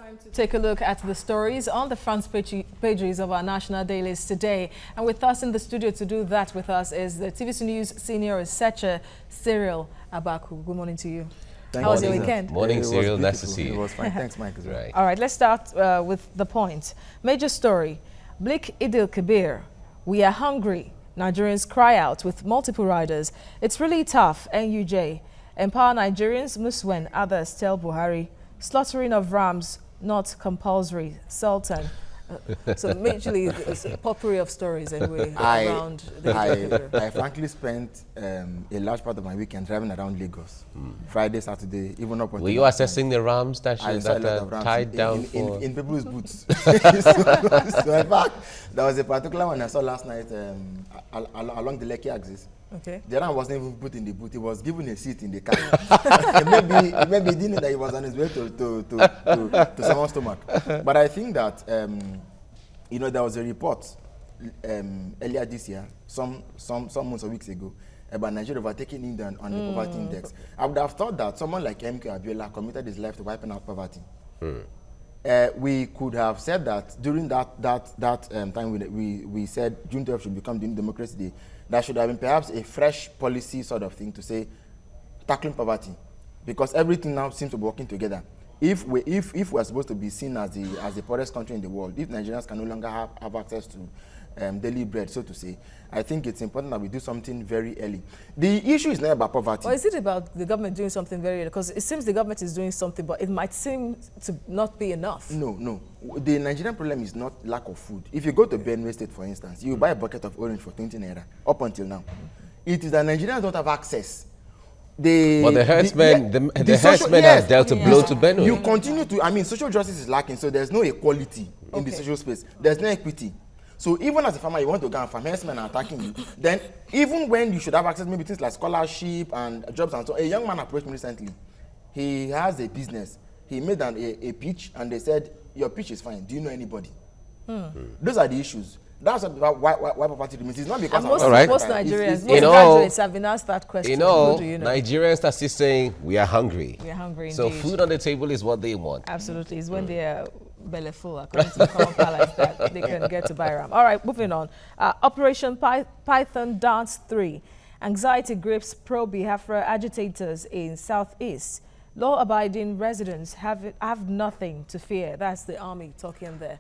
Time to take a look at the stories on the front pages of our national dailies today. And with us in the studio to do that with us is the TVC News senior researcher, Cyril Abaku. Good morning to you. How was your weekend? Morning, Cyril. Nice to see you. It was fine. Thanks, Mike. Right. All right, let's start with the point. Major story, Bleak Idil Kabir. We are hungry. Nigerians cry out with multiple riders. It's really tough, NUJ. Empower Nigerians, Muswen, others tell Buhari. Slaughtering of rams, not compulsory. Sultan. So majorly it's a potpourri of stories anyway around the I frankly spent a large part of my weekend driving around Lagos. Friday, Saturday, even up until... Were you assessing the rams that are tied down in people's boots? So in fact, there was a particular one I saw last night along the Lekki axis. Okay. The ram wasn't even put in the boot. He was given a seat in the car. maybe he didn't know that he was on his way to someone's stomach. But I think that, there was a report earlier this year, some months or weeks ago, about Nigeria overtaking India on the poverty index. I would have thought that someone like MK Abiola committed his life to wiping out poverty. We could have said that during that time we said June 12 should become the new Democracy Day. That should have been perhaps a fresh policy sort of thing to say tackling poverty, because everything now seems to be working together. If we're supposed to be seen as the poorest country in the world, if Nigerians can no longer have access to daily bread, so to say, I think it's important that we do something very early. The issue is not about poverty. Or is it about the government doing something very early? Because it seems the government is doing something, but it might seem to not be enough. No. The Nigerian problem is not lack of food. If you go to Benue State, for instance, you buy a bucket of orange for 20 naira, up until now. It is that Nigerians don't have access. But the herdsmen have dealt a blow to Benue. You continue to, social justice is lacking, so there's no equality in the social space. There's no equity. So even as a farmer, you want to go and farm, herdsmen are attacking you. Then even when you should have access, maybe things like scholarship and jobs and so on. A young man approached me recently. He has a business. He made a pitch, and they said, your pitch is fine. Do you know anybody? Those are the issues. That's why poverty remains. It's not because most Nigerians, most graduates have been asked that question. Nigerians are still saying we are hungry. We are hungry indeed. So food on the table is what they want. Absolutely. It's when they are belly full, according to the common parlance, that they can get to buy ram. All right, moving on. Operation Python Dance 3. Anxiety grips pro-Biafra agitators in Southeast. Law-abiding residents have nothing to fear. That's the army talking there.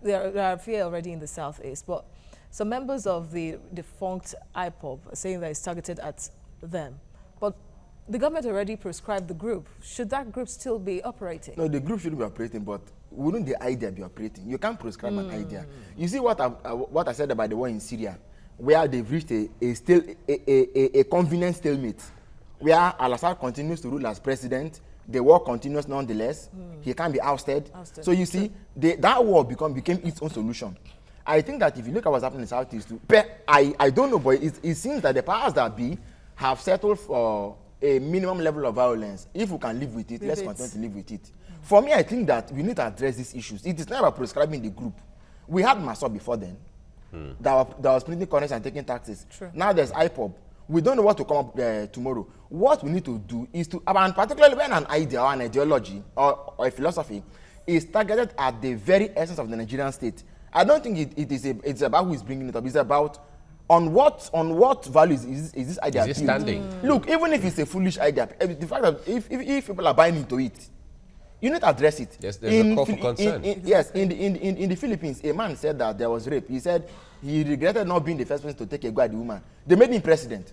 There are fear already in the Southeast, but some members of the defunct IPOB are saying that it's targeted at them. But the government already prescribed the group. Should that group still be operating? No, the group shouldn't be operating, but wouldn't the idea be operating? You can't prescribe an idea. You see what I said about the war in Syria, where they've reached a convenient stalemate, where Al-Assad continues to rule as president. The war continues nonetheless. He can't be ousted. So you see, that war became its own solution. I think that if you look at what's happening in the Southeast, I don't know, but it seems that the powers that be have settled for a minimum level of violence. If we can live with it, let's continue to live with it. For me, I think that we need to address these issues. It is not about prescribing the group. We had Maso before then. That was printing currency and taking taxes. True. Now there's IPOB. We don't know what to come up tomorrow. What we need to do is to, and particularly when an idea or an ideology or a philosophy is targeted at the very essence of the Nigerian state, I don't think it's about who is bringing it up. It's about on what values is this idea is it standing? Look, even if it's a foolish idea, the fact that if people are buying into it, you need to address it. Yes, there's a call for concern. In the Philippines, a man said that there was rape. He said he regretted not being the first person to take a go at the woman. They made him president.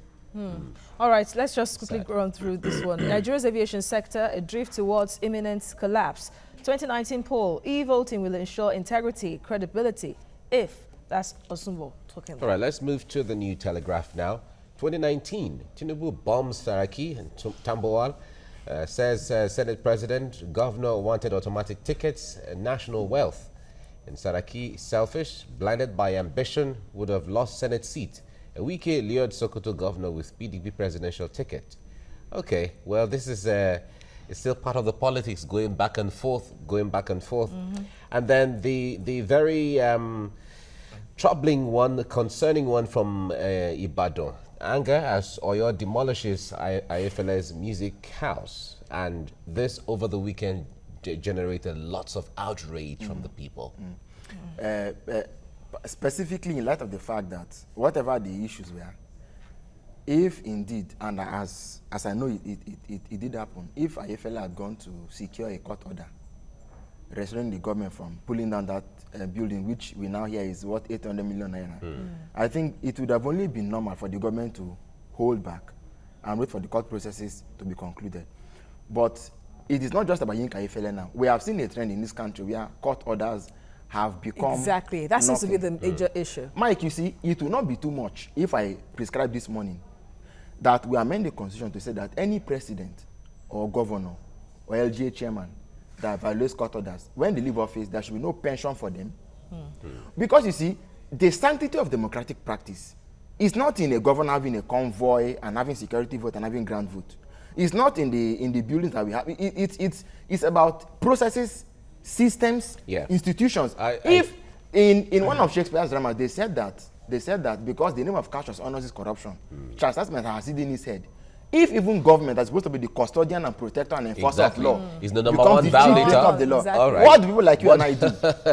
All right, let's just quickly run through this one. Nigeria's aviation sector, a drift towards imminent collapse. 2019 poll, e-voting will ensure integrity, credibility, if that's Osumbo talking about. All right, let's move to the New Telegraph now. 2019, Tinubu bombs Saraki and Tambowal. Says Senate President, Governor wanted automatic tickets and national wealth. And Saraki, selfish, blinded by ambition, would have lost Senate seat. A Wike lured Sokoto governor with PDP presidential ticket. Okay, well, this is it's still part of the politics, going back and forth. And then the very troubling one, concerning one from Ibadan. Anger as Oyo demolishes IFL's music house. And this over the weekend generated lots of outrage from the people. Specifically in light of the fact that whatever the issues were, if indeed, and as I know it did happen, if Ayefele had gone to secure a court order restraining the government from pulling down that building, which we now hear is worth 800 million naira, I think it would have only been normal for the government to hold back and wait for the court processes to be concluded. But it is not just about Yinka Ayefele now. We have seen a trend in this country where court orders have become exactly. That seems to be the major issue. Mike, you see, it will not be too much if I prescribe this morning that we amend the constitution to say that any president or governor or LGA chairman that violates court orders, when they leave office, there should be no pension for them. Because you see, the sanctity of democratic practice is not in a governor having a convoy and having security vote and having grand vote. It's not in the buildings that we have. It's about processes, systems, institutions. If in one of Shakespeare's dramas they said that because the name of Cassius honors his corruption, chastisement has hidden his head. If even government that's supposed to be the custodian and protector and enforcer of law is the number one violator of the law, All right. what do people like you and I do?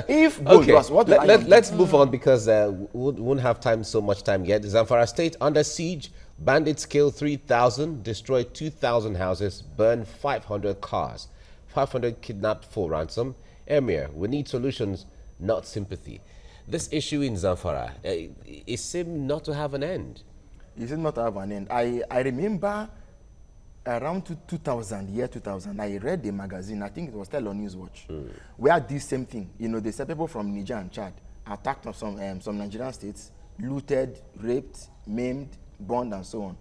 If gold was, what do let's move on because we won't have so much time yet. Zamfara State under siege. Bandits killed 3,000, destroyed 2,000 houses, burned 500 cars, 500 kidnapped for ransom. Emir, we need solutions, not sympathy. This issue in Zamfara, it seemed not to have an end. It seemed not to have an end. I remember around 2000, I read a magazine, I think it was Tell on Newswatch, where this same thing, they said people from Niger and Chad attacked on some Nigerian states, looted, raped, maimed, burned, and so on.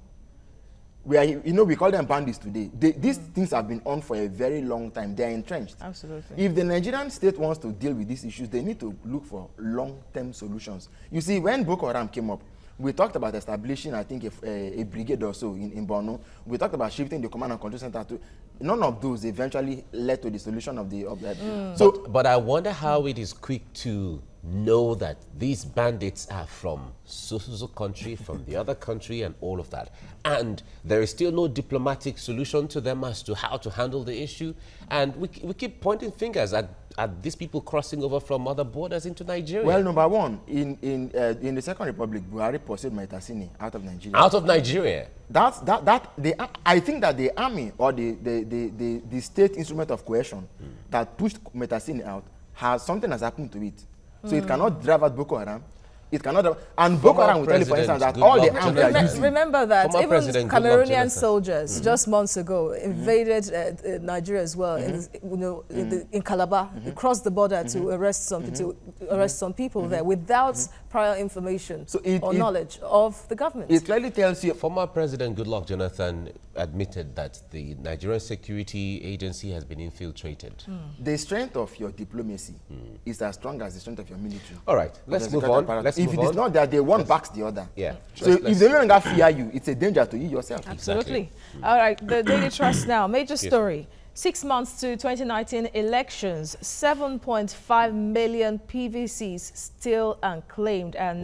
We call them bandits today. These things have been on for a very long time. They are entrenched. Absolutely. If the Nigerian state wants to deal with these issues, they need to look for long-term solutions. You see, when Boko Haram came up, we talked about establishing, I think, a brigade or so in Borno. We talked about shifting the command and control center to. None of those eventually led to the solution of that. So, but I wonder how it is quick to know that these bandits are from so country, from the other country, and all of that. And there is still no diplomatic solution to them as to how to handle the issue. And we keep pointing fingers at these people crossing over from other borders into Nigeria. Well, number one, in the Second Republic, Buhari pursued Maitasini out of Nigeria. Out of Nigeria? I think that the army or the state instrument of coercion that pushed Maitasini out something has happened to it. So it cannot drive out Boko Haram. It cannot. And Boko Haram will tell you, for instance, that all the arms they are using. Remember that even Cameroonian soldiers just months ago invaded Nigeria as well. In Calabar, they crossed the border to arrest some people there without prior information or knowledge of the government. It clearly tells you. Former President Goodluck Jonathan admitted that the Nigerian Security Agency has been infiltrated. The strength of your diplomacy is as strong as the strength of your military. All right, let's move on. If it is not that, the one backs the other. Yeah. So if they no longer fear you, it's a danger to you yourself. Absolutely. Exactly. All right, the Daily Trust now. Major story. 6 months to 2019 elections, 7.5 million PVCs still unclaimed. And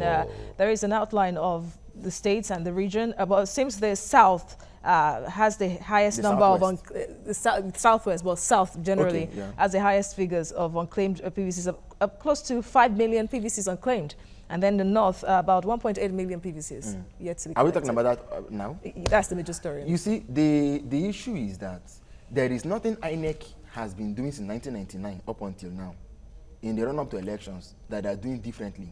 there is an outline of the states and the region. But it seems the South has the highest number of Southwest, well, South generally has the highest figures of unclaimed PVCs, close to 5 million PVCs unclaimed. And then the North, about 1.8 million PVCs yet to be collected. Are we talking about that now? That's the major story. You see, the issue is that there is nothing INEC has been doing since 1999 up until now in the run-up to elections that they are doing differently.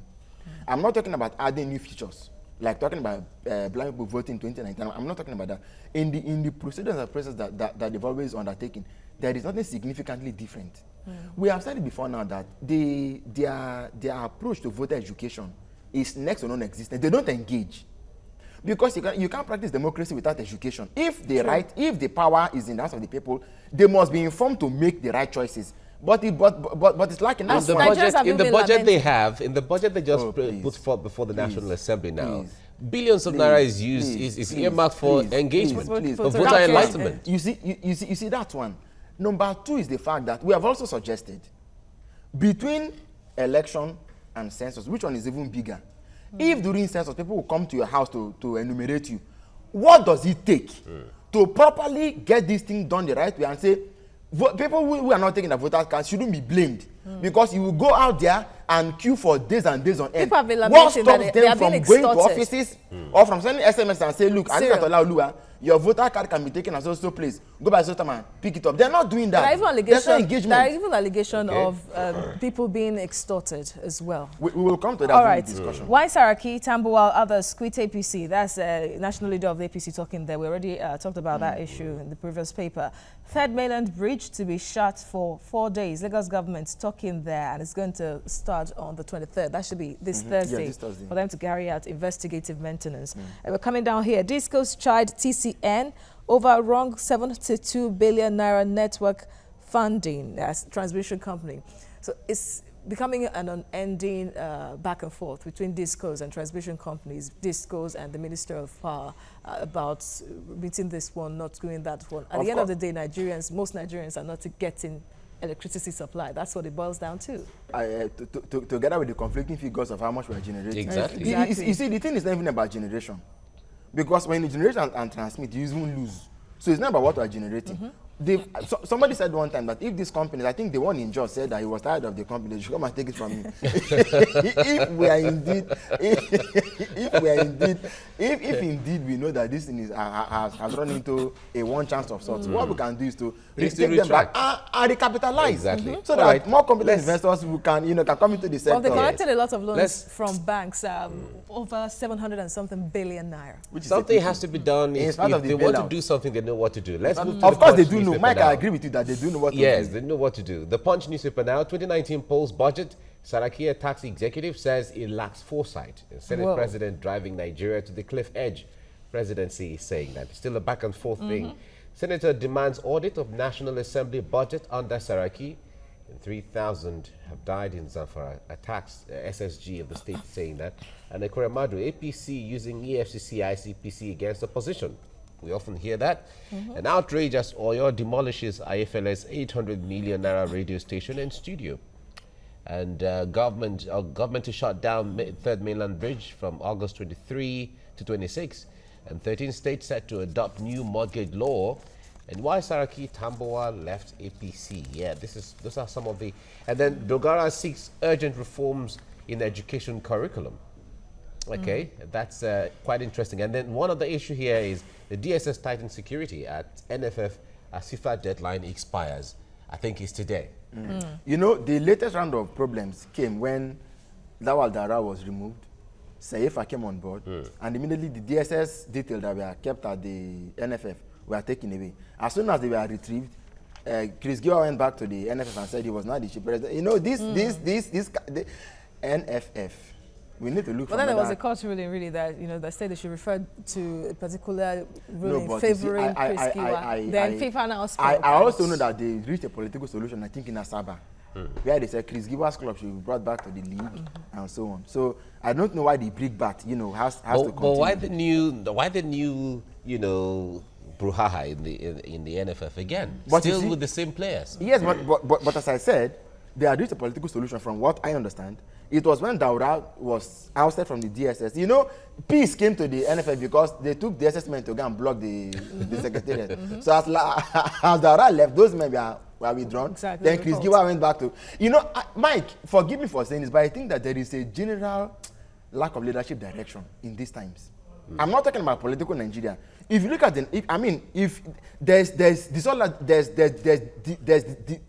I'm not talking about adding new features, like talking about blind people voting in 2019. I'm not talking about that. In the procedures and processes that they've always undertaken, there is nothing significantly different. We have said it before now that their approach to voter education is next to non-existent. They don't engage. Because you can't practice democracy without education. If the power is in the hands of the people, they must be informed to make the right choices. But it's like in the budget they just put forth before the National Assembly now. Billions of naira is earmarked for engagement, for voter enlightenment. You see that one. Number two is the fact that we have also suggested between election and census, which one is even bigger? If during census people will come to your house to enumerate you, what does it take to properly get this thing done the right way and say, people who are not taking the voters card shouldn't be blamed because you will go out there and queue for days and days on end. People have been What lamenting that stops they them are from being going to extorted. offices or from sending SMS and say, look, Cyril. your voter card can be taken at so place. Go by so time and pick it up. They're not doing that. There are even There's no allegations. engagement. There are even allegations Okay. of people being extorted as well. We will come to that All in right. the discussion. Why Saraki, Tambuwal, others quit APC? That's national leader of the APC talking there. We already talked about that issue in the previous paper. Third mainland bridge to be shut for 4 days. Lagos government talking there, and it's going to start on the 23rd. That should be this Thursday, Yeah, this Thursday. for them to carry out investigative maintenance. And we're coming down here. Disco's child TCN over wrong 72 billion naira network funding as transmission company. So it's becoming an unending back and forth between discos and transmission companies, discos and the Minister of Power about meeting this one, not doing that one. At the end of the day, most Nigerians are not getting electricity supply. That's what it boils down to. Together with the conflicting figures of how much we are generating. Exactly. Exactly. You see, the thing is not even about generation. Because when you generate and transmit, you even lose. So it's not about what we are generating. Somebody said one time that if these companies, I think the one in Jos said that he was tired of the company, they should come and take it from me. if indeed we know that this thing has run into a one chance of sorts, what we can do is to take them back and recapitalize. Exactly. So that more competent investors who can come into the sector. Well, they collected a lot of loans from banks, over 700 and something billion naira. Something has to be done. If of the they want to bailout. do something, they know what to do. Let's move to Of the course they Punch do know. newspaper Mike, now. I agree with you that they do know what to do. Yes, they know what to do. The Punch newspaper now, 2019 polls budget. Saraki tax executive says it lacks foresight. The Senate president driving Nigeria to the cliff edge. Presidency is saying that. It's still a back and forth thing. Senator demands audit of National Assembly budget under Saraki. And 3,000 have died in Zamfara attacks. SSG of the state saying that. And the Koremadu, APC using EFCC, ICPC against opposition. We often hear that. An outrage as Oyo demolishes IFL's 800 million naira radio station and studio. And government to shut down Third Mainland Bridge from August 23 to 26. And 13 states set to adopt new mortgage law. And why Saraki Tambuwal left APC? Yeah, those are some of the... And then Dogara seeks urgent reforms in the education curriculum. Okay, that's quite interesting. And then one of the issue here is the DSS tightens security at NFF as FIFA deadline expires. I think it's today. You know, the latest round of problems came when Lawal Dara was removed, Saifa came on board, and immediately the DSS details that were kept at the NFF were taken away. As soon as they were retrieved, Chris Giwa went back to the NFF and said he was not the chief president. You know, the NFF. We need to look for But then there was a another- court ruling, really, that that said they should refer to a particular ruling but you see, favoring Chris Giwa. Then FIFA now spoke. I also know that they reached a political solution, I think in Asaba, where they said Chris Giwa's club should be brought back to the league and so on. So I don't know why the big bat, has to continue. But why the new brouhaha in the NFF again? But you Still see- with the same players. Yes, but as I said, they had reached a political solution from what I understand. It was when Daura was ousted from the DSS. You know, peace came to the NFF because they took the SS men to go and block the secretariat. So as Daura left, those men were withdrawn. Exactly, Then Chris Giwa went back to... Mike, forgive me for saying this, but I think that there is a general lack of leadership direction in these times. I'm not talking about political Nigeria. If you look at if there's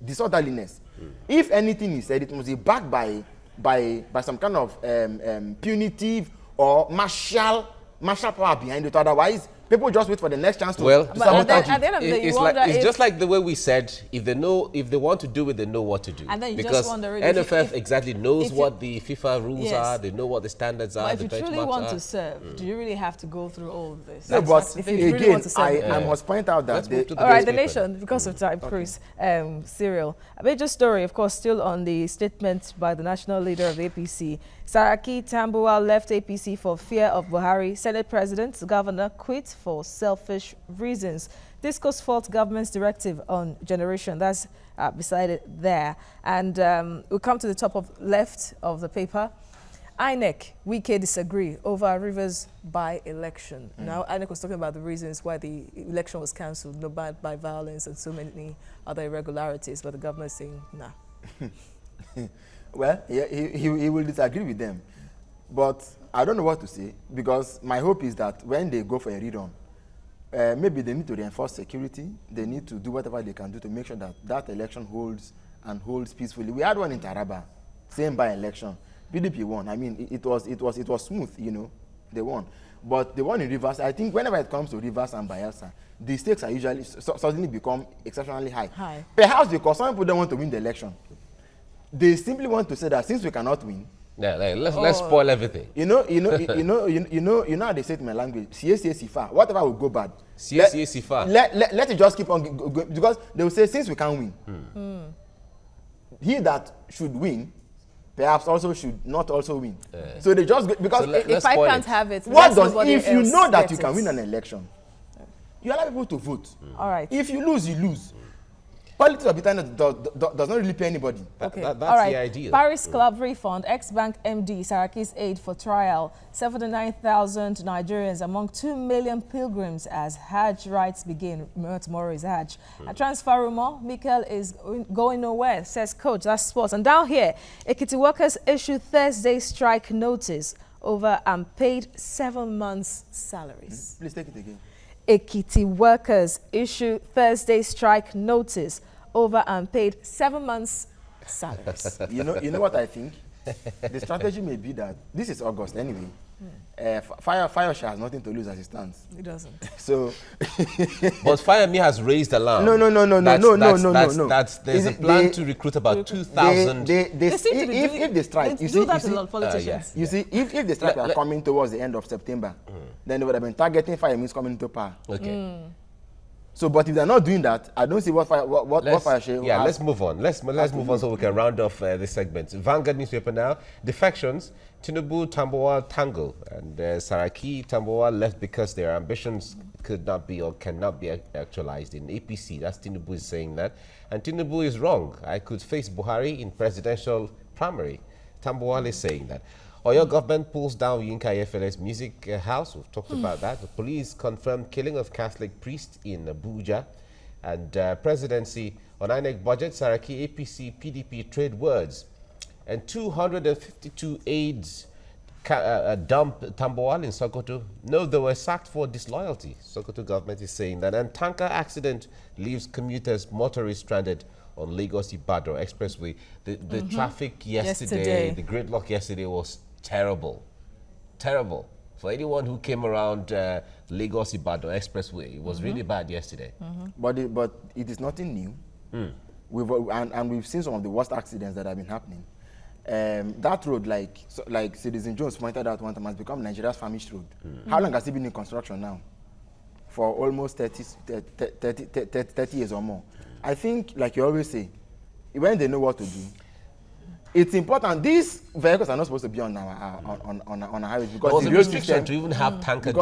disorderliness, if anything is said, it must be backed by some kind of punitive or martial power behind it. Otherwise, people just wait for the next chance to But sabotage at the end of the day, you wonder it's if... just like the way we said, if they want to do it, they know what to do. And then you because just wonder really NFF exactly knows if you- what the FIFA rules Yes. are, they know what the standards are, But the if you truly benchmarks want are. to serve, do you really have to go through all of this? No, but if you really again, want to serve. I must point out that Let's move to the All right, the newspaper. nation, because of time, Chris, Cyril. A major story, of course, still on the statement by the national leader of the APC. Saraki Tambuwal left APC for fear of Buhari. Senate President, Governor quit for selfish reasons. Discuss fault government's directive on generation. That's beside it there. And we'll come to the top of left of the paper. INEC, Wike disagree over Rivers by-election. Now, INEC was talking about the reasons why the election was cancelled, no bad by violence and so many other irregularities, but the government is saying, nah. Well, he will disagree with them. But I don't know what to say, because my hope is that when they go for a rerun, maybe they need to reinforce security. They need to do whatever they can do to make sure that that election holds and holds peacefully. We had one in Taraba, same by-election. PDP won. I mean, it was smooth, you know. They won. But the one in Rivers, I think whenever it comes to Rivers and Bayelsa, the stakes are usually suddenly become exceptionally high. Perhaps because some people don't want to win the election. They simply want to say that since we cannot win, let's spoil everything. You know how they say it in my language, sifa, whatever will go bad. Sifa. Let it just keep on going, because they will say since we can't win, he that should win perhaps also should not also win. So they just go, because so if I can't have it, what does if you know that you can win an election, you allow people to vote. All right. If you lose, you lose. Politics of bitterness does not really pay anybody. Okay. That's all right. the idea. Paris Club refund, ex-bank MD Saraki's aid for trial. 79,000 Nigerians among 2 million pilgrims as Hajj rites begin. Tomorrow is Hajj. A transfer rumor, Mikel is going nowhere, says coach. That's sports. And down here, Ekiti workers issue Thursday strike notice over unpaid 7 months' salaries. Please take it again. Ekiti workers issue Thursday strike notice over unpaid 7 months' salaries. You know what I think? The strategy may be that this is August anyway. Fire has nothing to lose as it stands. It doesn't. So, but FireMe has raised alarm. No. There's a plan to recruit about 2,000. They seem to be if they strike, you see, that a lot of politicians. You see, if the strike are coming towards the end of September, then they would have been targeting FireMe coming into power. Okay. So, but if they're not doing that, I don't see what Fire Share. Yeah, let's move on. Let's move on so we can round off this segment. Vanguard newspaper now. Defections. Tinubu, Tambuwal tangle, and Saraki, Tambuwal left because their ambitions could not be or cannot be actualized in APC. That's Tinubu is saying that, and Tinubu is wrong. I could face Buhari in presidential primary. Tambuwal is saying that. Oyo government pulls down Yinka Ayefele's music house. We've talked about that. The police confirmed killing of Catholic priest in Abuja. And presidency on INEC budget, Saraki, APC, PDP trade words. And 252 aides dumped Tambuwal in Sokoto. No, they were sacked for disloyalty. Sokoto government is saying that. And tanker accident leaves commuters, motorists stranded on Lagos-Ibadan Expressway. The traffic yesterday, the gridlock yesterday was terrible. Terrible. For anyone who came around Lagos-Ibadan Expressway, it was really bad yesterday. But it is nothing new. We've seen some of the worst accidents that have been happening. That road, like Citizen Jones pointed out one time, has become Nigeria's famished road. How long has it been in construction now? For almost 30 years or more. I think, like you always say, when they know what to do, it's important. These vehicles are not supposed to be on our highways because there was the a road restriction system, to even have tanker and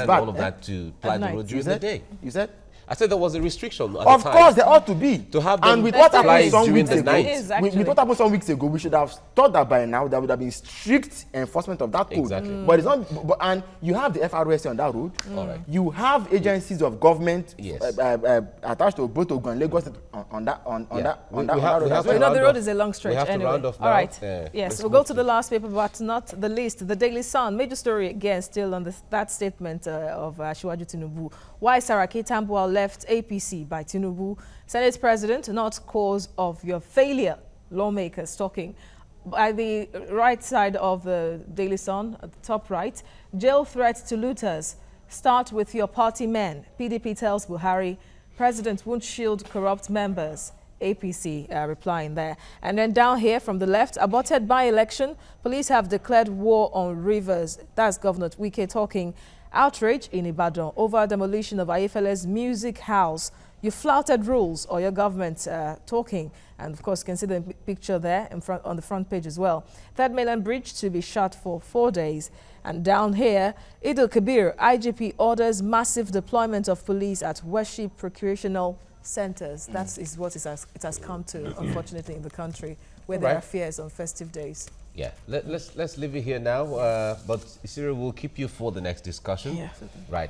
all of that to ply the road during the day. You said? I said there was a restriction at Of the time. course, there ought to be. To have them and with what happened some during weeks the ago, night. with what happened some weeks ago, we should have thought that by now there would have been strict enforcement of that code. Exactly. But it's not. And you have the FRSC on that road. All right. You have agencies of government Yes. attached to both Ogun and Lagos on that road. So, the road is a long stretch. We have anyway. to round off now. All right. Let's Yes, we'll move go to the last paper, but not the least. The Daily Sun. Major story again, still on that statement of Asiwaju Tinubu. Why Saraki Tambuwal left APC by Tinubu. Senate President, not cause of your failure. Lawmakers talking. By the right side of the Daily Sun, at the top right, jail threat to looters. Start with your party men. PDP tells Buhari, President won't shield corrupt members. APC replying there. And then down here from the left, aborted by-election. Police have declared war on Rivers. That's Governor Wike talking. Outrage in Ibadan over demolition of Ayefele's music house. You flouted rules, or your government talking. And of course, you can see the picture there in front, on the front page as well. Third Mainland Bridge to be shut for 4 days. And down here, Eid al-Kabir, IGP orders massive deployment of police at worship recreational centers. That is what it has come to, unfortunately, in the country, where there are fears on festive days. Yeah, let's leave it here now. But Cyril will keep you for the next discussion. Yeah. Right.